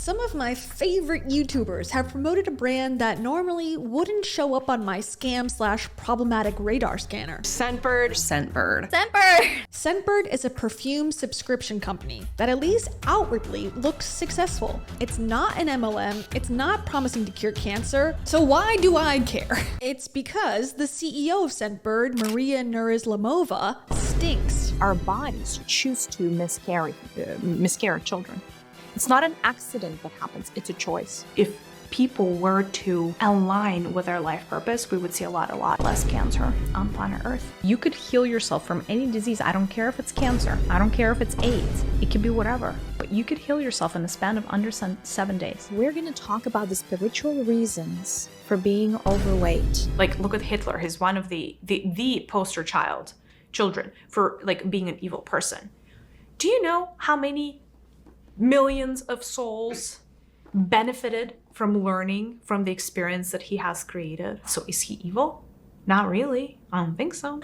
Some of my favorite YouTubers have promoted a brand that normally wouldn't show up on my scam/problematic radar scanner. Scentbird. Scentbird is a perfume subscription company that at least outwardly looks successful. It's not an MLM, it's not promising to cure cancer, so why do I care? It's because the CEO of Scentbird, Maria Nurislamova, stinks. Our bodies choose to miscarry children. It's not an accident that happens, it's a choice. If people were to align with their life purpose, we would see a lot less cancer on planet Earth. You could heal yourself from any disease. I don't care if it's cancer. I don't care if it's AIDS. It could be whatever. But you could heal yourself in the span of under 7 days. We're going to talk about the spiritual reasons for being overweight. Like, look at Hitler. He's one of the poster children for like being an evil person. Do you know how many millions of souls benefited from learning from the experience that he has created? So is he evil? Not really. I don't think so.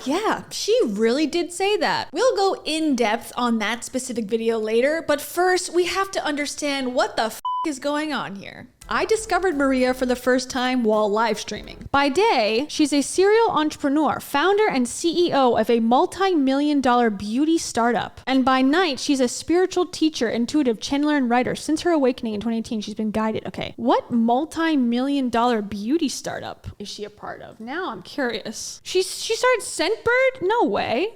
Yeah, she really did say that. We'll go in depth on that specific video later, but first we have to understand what the is going on here. I discovered Maria for the first time while live streaming. By day, she's a serial entrepreneur, founder and CEO of a multi-million-dollar beauty startup. And by night, she's a spiritual teacher, intuitive, channeler, and writer. Since her awakening in 2018, she's been guided. Okay, what multi-million-dollar beauty startup is she a part of? Now I'm curious. She started Scentbird? No way.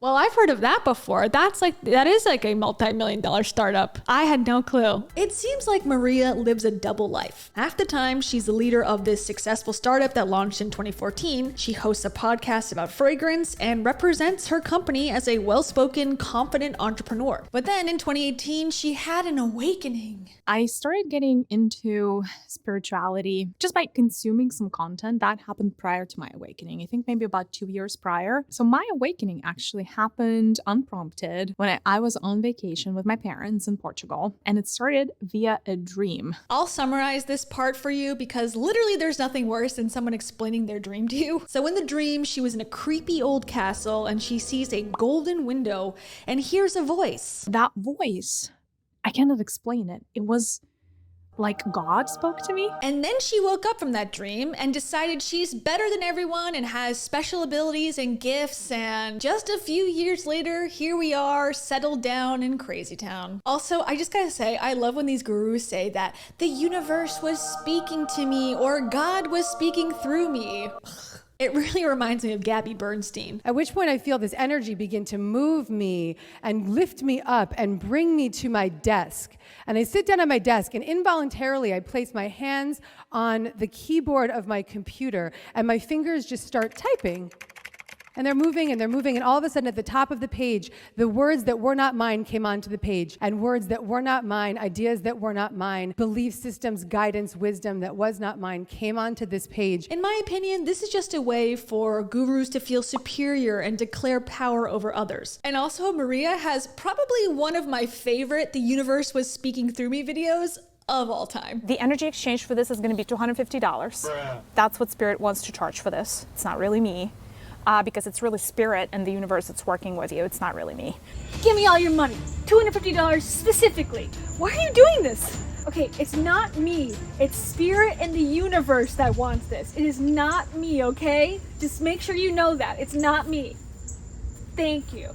Well, I've heard of that before. That is like a multi-million-dollar startup. I had no clue. It seems like Maria lives a double life. Half the time, she's the leader of this successful startup that launched in 2014. She hosts a podcast about fragrance and represents her company as a well-spoken, confident entrepreneur. But then in 2018, she had an awakening. I started getting into spirituality just by consuming some content that happened prior to my awakening. I think maybe about 2 years prior. So my awakening actually happened unprompted when I was on vacation with my parents in Portugal, and it started via a dream. I'll summarize this part for you because literally there's nothing worse than someone explaining their dream to you. So in the dream, she was in a creepy old castle and she sees a golden window and hears a voice. That voice, I cannot explain it. It was like God spoke to me. And then she woke up from that dream and decided she's better than everyone and has special abilities and gifts. And just a few years later, here we are, settled down in Crazy Town. Also, I just gotta say, I love when these gurus say that the universe was speaking to me or God was speaking through me. It really reminds me of Gabby Bernstein. At which point I feel this energy begin to move me and lift me up and bring me to my desk. And I sit down at my desk and involuntarily I place my hands on the keyboard of my computer and my fingers just start typing. And they're moving and they're moving, and all of a sudden at the top of the page, the words that were not mine came onto the page, and words that were not mine, ideas that were not mine, belief systems, guidance, wisdom that was not mine came onto this page. In my opinion, this is just a way for gurus to feel superior and declare power over others. And also, Maria has probably one of my favorite "The Universe Was Speaking Through Me" videos of all time. The energy exchange for this is going to be $250. That's what Spirit wants to charge for this. It's not really me. Because it's really Spirit and the universe that's working with you. It's not really me. Give me all your money. $250 specifically. Why are you doing this? Okay, it's not me. It's Spirit and the universe that wants this. It is not me, okay? Just make sure you know that. It's not me. Thank you.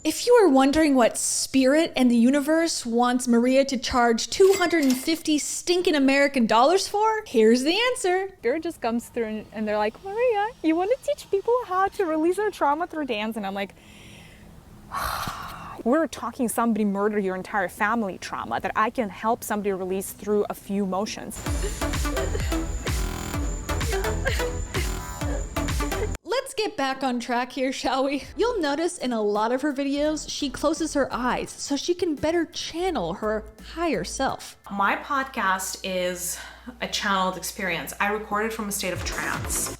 If you were wondering what Spirit and the universe wants Maria to charge 250 stinking American dollars for, here's the answer. Spirit just comes through and they're like, Maria, you want to teach people how to release their trauma through dance? And I'm like, we're talking somebody murder your entire family trauma that I can help somebody release through a few motions. Let's get back on track here, shall we? You'll notice in a lot of her videos, she closes her eyes so she can better channel her higher self. My podcast is a channeled experience. I record it from a state of trance,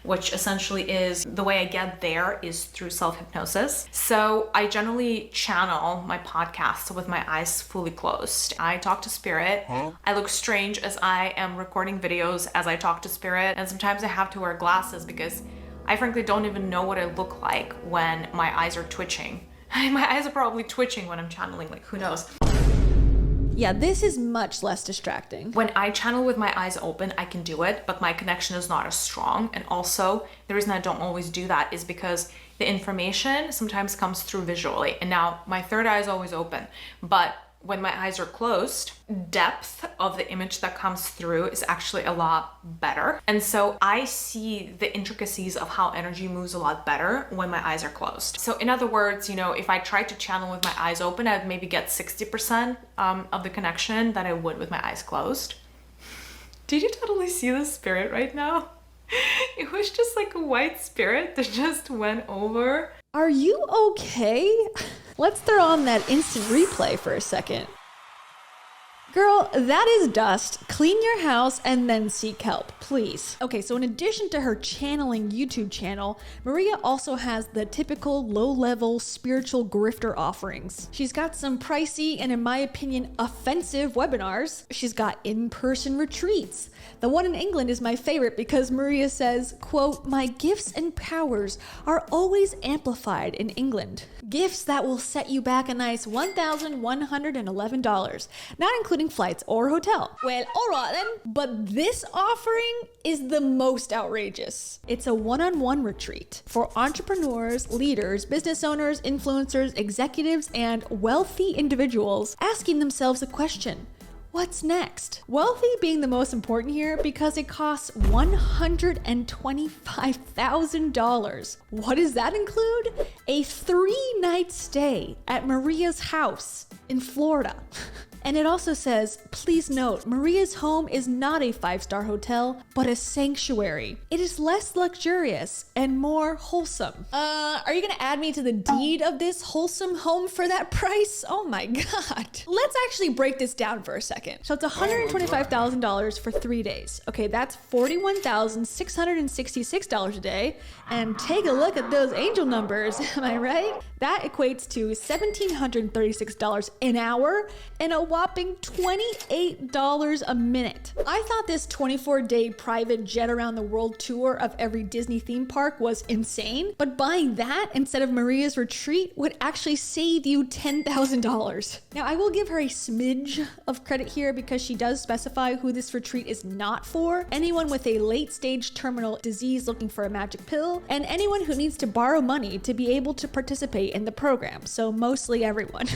which essentially is the way I get there is through self-hypnosis. So I generally channel my podcast with my eyes fully closed. I talk to Spirit. I look strange as I am recording videos as I talk to Spirit. And sometimes I have to wear glasses because I frankly don't even know what I look like when my eyes are twitching My eyes are probably twitching when I'm channeling, like who knows. Yeah, this is much less distracting. When I channel with my eyes open, I can do it, but my connection is not as strong. And also, the reason I don't always do that is because the information sometimes comes through visually. And now my third eye is always open, but when my eyes are closed, depth of the image that comes through is actually a lot better. And so I see the intricacies of how energy moves a lot better when my eyes are closed. So in other words, you know, if I tried to channel with my eyes open, I'd maybe get 60% of the connection that I would with my eyes closed. Did you totally see the spirit right now? It was just like a white spirit that just went over. Are you okay? Let's throw on that instant replay for a second. Girl, that is dust. Clean your house and then seek help, please. Okay, so in addition to her channeling YouTube channel, Maria also has the typical low-level spiritual grifter offerings. She's got some pricey and, in my opinion, offensive webinars. She's got in-person retreats. The one in England is my favorite because Maria says, quote, "My gifts and powers are always amplified in England. Gifts that will set you back a nice $1,111, not including flights or hotel." Well, all right then. But this offering is the most outrageous. It's a one-on-one retreat for entrepreneurs, leaders, business owners, influencers, executives, and wealthy individuals asking themselves a question. What's next? Wealthy being the most important here because it costs $125,000. What does that include? A 3-night stay at Maria's house in Florida. And it also says, please note, Maria's home is not a 5-star hotel, but a sanctuary. It is less luxurious and more wholesome. Are you gonna add me to the deed of this wholesome home for that price? Oh my God. Let's actually break this down for a second. So it's $125,000 for 3 days. Okay, that's $41,666 a day. And take a look at those angel numbers, am I right? That equates to $1,736 an hour and a whopping $28 a minute. I thought this 24-day private jet around the world tour of every Disney theme park was insane, but buying that instead of Maria's retreat would actually save you $10,000. Now, I will give her a smidge of credit here because she does specify who this retreat is not for: anyone with a late-stage terminal disease looking for a magic pill, and anyone who needs to borrow money to be able to participate in the program, so mostly everyone.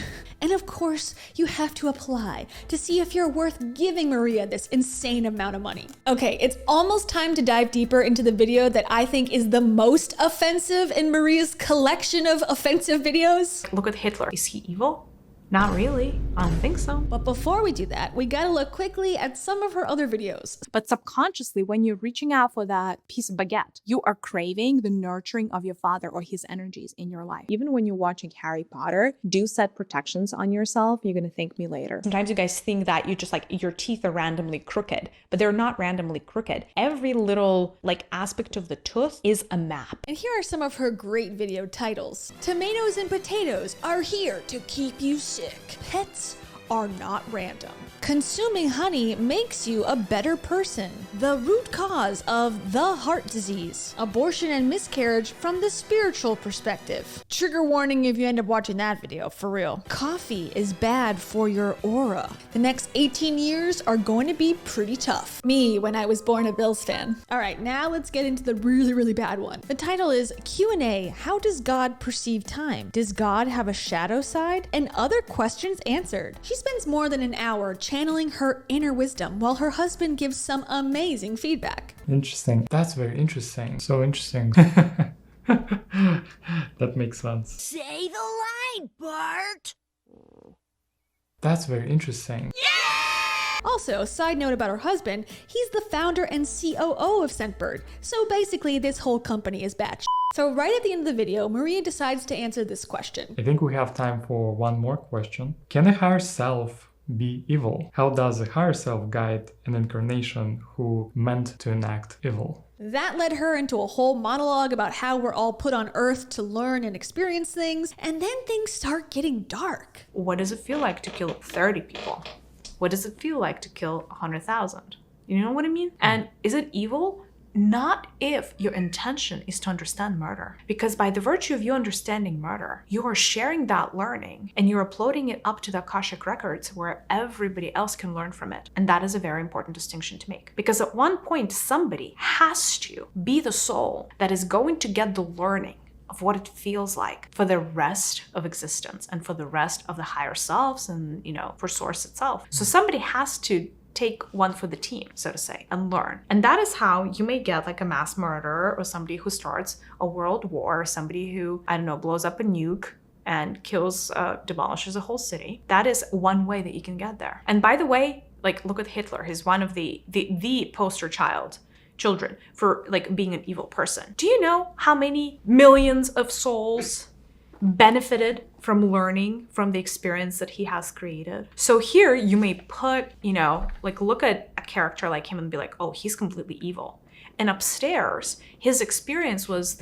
And of course, you have to apply to see if you're worth giving Maria this insane amount of money. Okay, it's almost time to dive deeper into the video that I think is the most offensive in Maria's collection of offensive videos. Look at Hitler. Is he evil? Not really. I don't think so. But before we do that, we gotta look quickly at some of her other videos. But subconsciously, when you're reaching out for that piece of baguette, you are craving the nurturing of your father or his energies in your life. Even when you're watching Harry Potter, do set protections on yourself. You're gonna thank me later. Sometimes you guys think that you just like your teeth are randomly crooked, but they're not randomly crooked. Every little like aspect of the tooth is a map. And here are some of her great video titles. Tomatoes and potatoes are here to keep you sick. Pets are not random. Consuming honey makes you a better person. The root cause of the heart disease. Abortion and miscarriage from the spiritual perspective. Trigger warning if you end up watching that video, for real. Coffee is bad for your aura. The next 18 years are going to be pretty tough. Me, when I was born a Bills fan. All right, now let's get into the really, really bad one. The title is Q&A, How Does God Perceive Time? Does God have a shadow side? And other questions answered. She spends more than an hour channeling her inner wisdom while her husband gives some amazing feedback. Interesting. That's very interesting. So interesting. That makes sense. Say the line, Bart! That's very interesting. Also, side note about her husband, he's the founder and COO of Scentbird. So basically, this whole company is batshit. So right at the end of the video, Maria decides to answer this question. I think we have time for one more question. Can a higher self be evil? How does a higher self guide an incarnation who meant to enact evil? That led her into a whole monologue about how we're all put on Earth to learn and experience things, and then things start getting dark. What does it feel like to kill 30 people? What does it feel like to kill 100,000? You know what I mean? And is it evil not if your intention is to understand murder. Because by the virtue of you understanding murder, you are sharing that learning and you're uploading it up to the Akashic records where everybody else can learn from it. And that is a very important distinction to make. Because at one point, somebody has to be the soul that is going to get the learning of what it feels like for the rest of existence and for the rest of the higher selves and, for source itself. So somebody has to take one for the team, so to say, and learn. And that is how you may get like a mass murderer or somebody who starts a world war, or somebody who, blows up a nuke and kills, demolishes a whole city. That is one way that you can get there. And by the way, like, look at Hitler. He's one of the poster children for like being an evil person. Do you know how many millions of souls benefited from learning from the experience that he has created? So here you may put, look at a character like him and be like, oh, he's completely evil. And upstairs, his experience was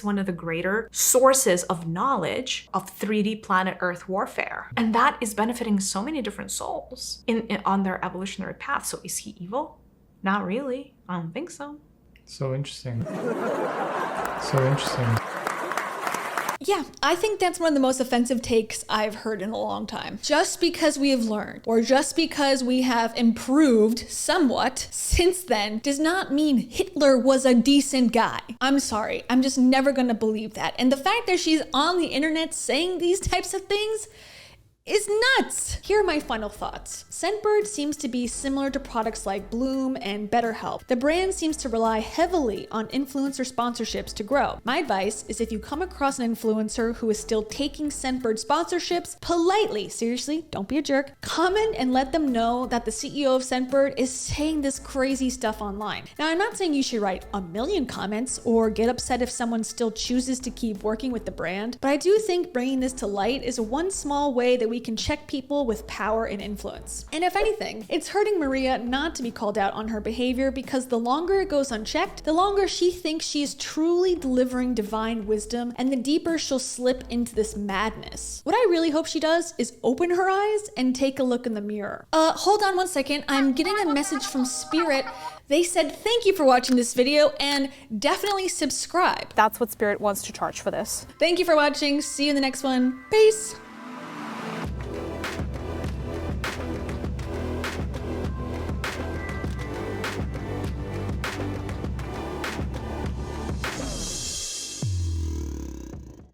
one of the greater sources of knowledge of 3D planet Earth warfare. And that is benefiting so many different souls on their evolutionary path. So is he evil? Not really. I don't think so. So interesting. So interesting. Yeah, I think that's one of the most offensive takes I've heard in a long time. Just because we have learned, or just because we have improved somewhat since then, does not mean Hitler was a decent guy. I'm sorry, I'm just never gonna believe that. And the fact that she's on the internet saying these types of things is nuts. Here are my final thoughts. Scentbird seems to be similar to products like Bloom and BetterHelp. The brand seems to rely heavily on influencer sponsorships to grow. My advice is, if you come across an influencer who is still taking Scentbird sponsorships, politely, seriously, don't be a jerk, comment and let them know that the CEO of Scentbird is saying this crazy stuff online. Now, I'm not saying you should write a million comments or get upset if someone still chooses to keep working with the brand, but I do think bringing this to light is one small way that we can check people with power and influence. And if anything, it's hurting Maria not to be called out on her behavior, because the longer it goes unchecked, the longer she thinks she is truly delivering divine wisdom, and the deeper she'll slip into this madness. What I really hope she does is open her eyes and take a look in the mirror. Hold on one second. I'm getting a message from Spirit. They said thank you for watching this video and definitely subscribe. That's what Spirit wants to charge for this. Thank you for watching. See you in the next one. Peace.